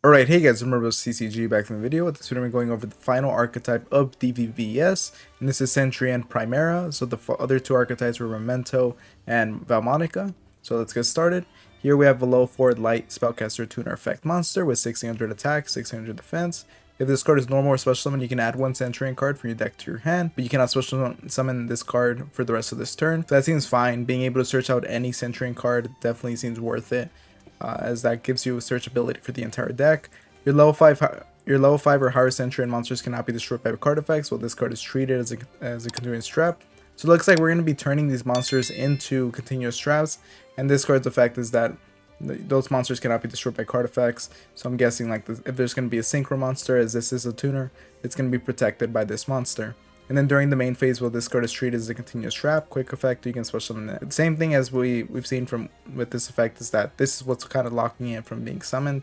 Alright, hey guys, remember CCG back in the video. With this video, we're going over the final archetype of DVVS, and this is CENTURION Primera. So the other two archetypes were Memento and Valmonica. So let's get started. Here we have a low 4 light spellcaster tuner effect monster with 1600 attack, 600 defense. If this card is normal or special summon, you can add one Centurion card from your deck to your hand, but you cannot special summon this card for the rest of this turn. So that seems fine. Being able to search out any Centurion card definitely seems worth it. As that gives you searchability for the entire deck. Your level 5 or higher Centurion monsters cannot be destroyed by card effects, while this card is treated as a continuous trap. So it looks like we're going to be turning these monsters into continuous traps, and this card's effect is that those monsters cannot be destroyed by card effects. So I'm guessing like if there's going to be a synchro monster, as this is a tuner, it's going to be protected by this monster. And then during the main phase, while this card is treated as a continuous trap, quick effect, you can special summon it. The same thing as we've seen with this effect is that this is what's kind of locking it from being summoned,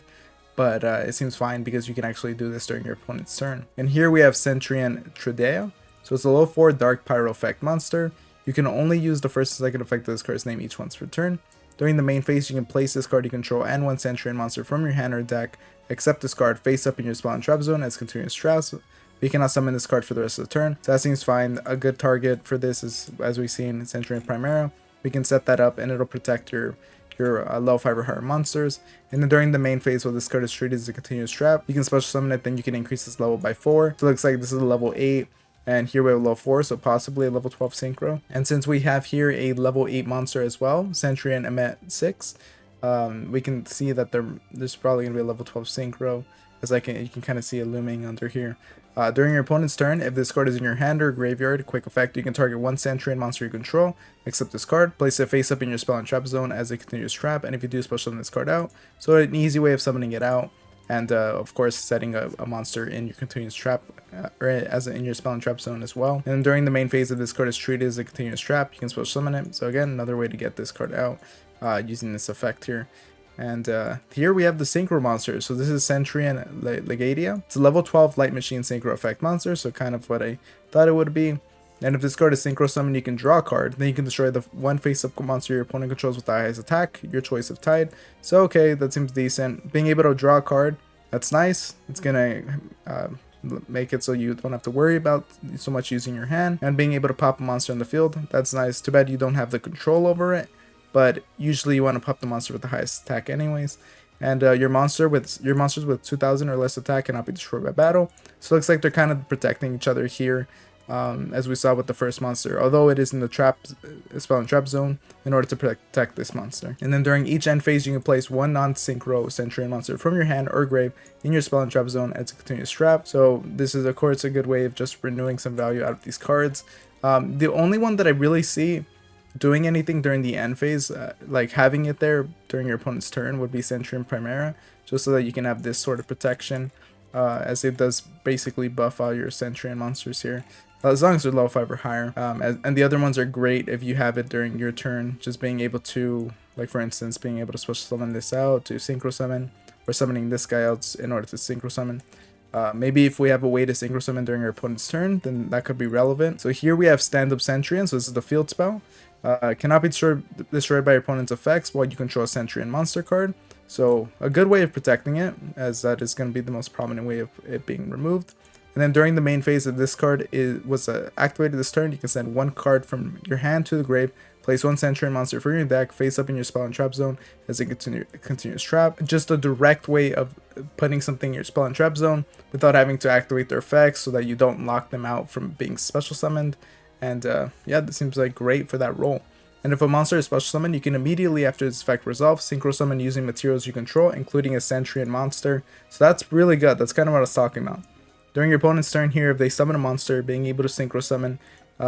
but it seems fine because you can actually do this during your opponent's turn. And here we have Centurion Tridea. So it's a low 4 dark pyro effect monster. You can only use the first and second effect of this card's name each once per turn. During the main phase, you can place this card you control and one Centurion monster from your hand or deck, except this card face up in your spell and trap zone as continuous traps. You cannot summon this card for the rest of the turn. So that seems fine. A good target for this is, as we've seen in Centurion Primera, we can set that up and it'll protect your low 5 or higher monsters. And then during the main phase, while this card is treated as a continuous trap, you can special summon it, then you can increase its level by 4. So it looks like this is a level 8. And here we have level 4, so possibly a level 12 synchro. And since we have here a level 8 monster as well, Centurion Emet 6, we can see that there's probably going to be a level 12 synchro, as you can kind of see it looming under here. During your opponent's turn, if this card is in your hand or graveyard, quick effect, you can target one Centurion monster you control, except this card, place it face up in your spell and trap zone as a continuous trap, and if you do, special summon this card out. So an easy way of summoning it out, and of course setting a monster in your continuous trap, or in your spell and trap zone as well. And during the main phase, if this card is treated as a continuous trap, you can special summon it. So again, another way to get this card out using this effect here. And here we have the synchro monster. So this is Centurion Legadia. It's a level 12 light machine synchro effect monster, so kind of what I thought it would be. And if this card is synchro summoned, you can draw a card. Then you can destroy the one face-up monster your opponent controls with the highest attack, your choice of tide. So okay, that seems decent. Being able to draw a card, that's nice. It's gonna make it so you don't have to worry about so much using your hand. And being able to pop a monster in the field, that's nice. Too bad you don't have the control over it, but usually you want to pop the monster with the highest attack anyways. And your monsters with 2000 or less attack cannot be destroyed by battle. So it looks like they're kind of protecting each other here, as we saw with the first monster, although it is in the spell and trap zone in order to protect this monster. And then during each end phase, you can place one non-synchro Centurion monster from your hand or grave in your spell and trap zone as a continuous trap. So this is of course a good way of just renewing some value out of these cards. The only one that I really see doing anything during the end phase, like having it there during your opponent's turn, would be Centurion Primera, just so that you can have this sort of protection, as it does basically buff all your Centurion monsters here, as long as they're level 5 or higher. And the other ones are great if you have it during your turn, just being able to, like for instance, being able to special summon this out to synchro summon, or summoning this guy out in order to synchro summon. Maybe if we have a way to synchro summon during our opponent's turn, then that could be relevant. So here we have Stand Up Centurion, so this is the field spell. Cannot be destroyed by your opponent's effects while you control a Centurion monster card. So a good way of protecting it, as that is going to be the most prominent way of it being removed. And then during the main phase, if this card was activated this turn, you can send one card from your hand to the grave, place one Centurion monster from your deck, face up in your spell and trap zone as a continuous trap. Just a direct way of putting something in your spell and trap zone without having to activate their effects, so that you don't lock them out from being special summoned. And yeah, this seems like great for that role. And if a monster is special summoned, you can immediately after its effect resolves, synchro summon using materials you control, including a Centurion monster. So that's really good. That's kind of what I was talking about. During your opponent's turn here, if they summon a monster, being able to synchro summon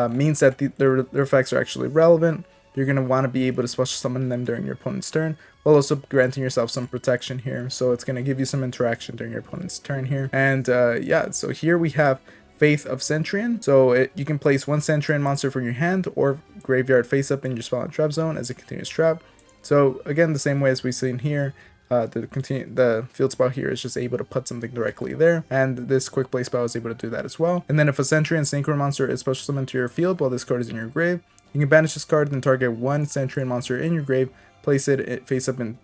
means that their effects are actually relevant. You're going to want to be able to special summon them during your opponent's turn, while also granting yourself some protection here. So it's going to give you some interaction during your opponent's turn here. And yeah, so here we have Faith of Centurion. So you can place one Centurion monster from your hand or graveyard face up in your spell and trap zone as a continuous trap. So again, the same way as we've seen here, the field spell here is just able to put something directly there, and this quick play spell is able to do that as well. And then if a Centurion synchro monster is special summoned to your field while this card is in your grave, you can banish this card and target one Centurion monster in your grave, place it face up in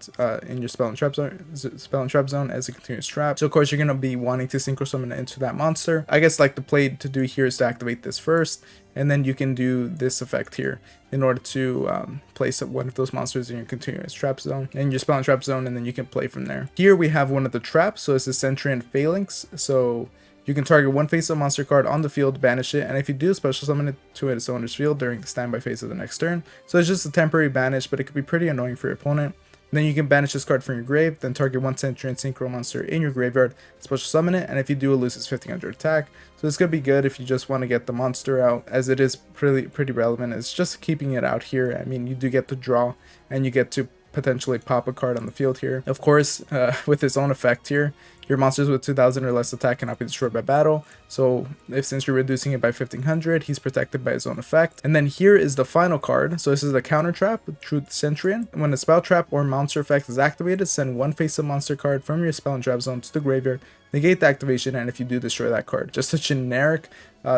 your spell and trap zone as a continuous trap. So of course you're gonna be wanting to synchro summon it into that monster. I guess like the play to do here is to activate this first, and then you can do this effect here in order to place one of those monsters in your continuous trap zone and your spell and trap zone, and then you can play from there. Here we have one of the traps, so it's a Centurion Phalanx. So you can target one face-up monster card on the field, banish it, and if you do, special summon it to its owner's field during the standby phase of the next turn. So it's just a temporary banish, but it could be pretty annoying for your opponent. Then you can banish this card from your grave, then target one Centurion Synchro monster in your graveyard, special summon it, and if you do, it loses 1500 attack. So it's gonna be good if you just want to get the monster out, as it is pretty relevant. It's just keeping it out here. I mean, you do get to draw, and you get to potentially pop a card on the field here. Of course, with its own effect here, your monsters with 2000 or less attack cannot be destroyed by battle. So since you're reducing it by 1500, he's protected by his own effect. And then here is the final card. So this is the counter trap, Truth Centurion. When a spell trap or monster effect is activated, send one face-up monster card from your spell and trap zone to the graveyard, negate the activation, and if you do, destroy that card. Just a generic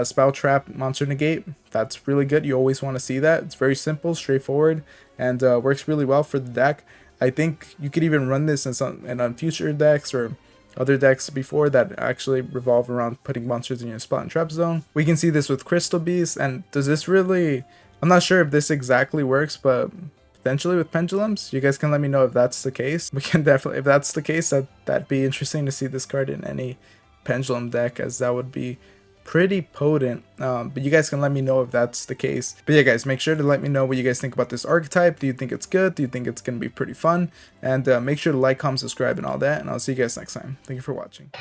spell trap monster negate. That's really good. You always want to see that. It's very simple, straightforward, and works really well for the deck. I think you could even run this on future decks or other decks before that actually revolve around putting monsters in your spell and trap zone. We can see this with Crystal Beast, and does this really, I'm not sure if this exactly works, but potentially with pendulums. You guys can let me know if that's the case. We can definitely, if that's the case, that'd be interesting to see this card in any pendulum deck, as that would be pretty potent. But you guys can let me know if that's the case. But yeah, guys, make sure to let me know what you guys think about this archetype. Do you think it's good? Do you think it's gonna be pretty fun? And make sure to like, comment, subscribe, and all that, and I'll see you guys next time. Thank you for watching.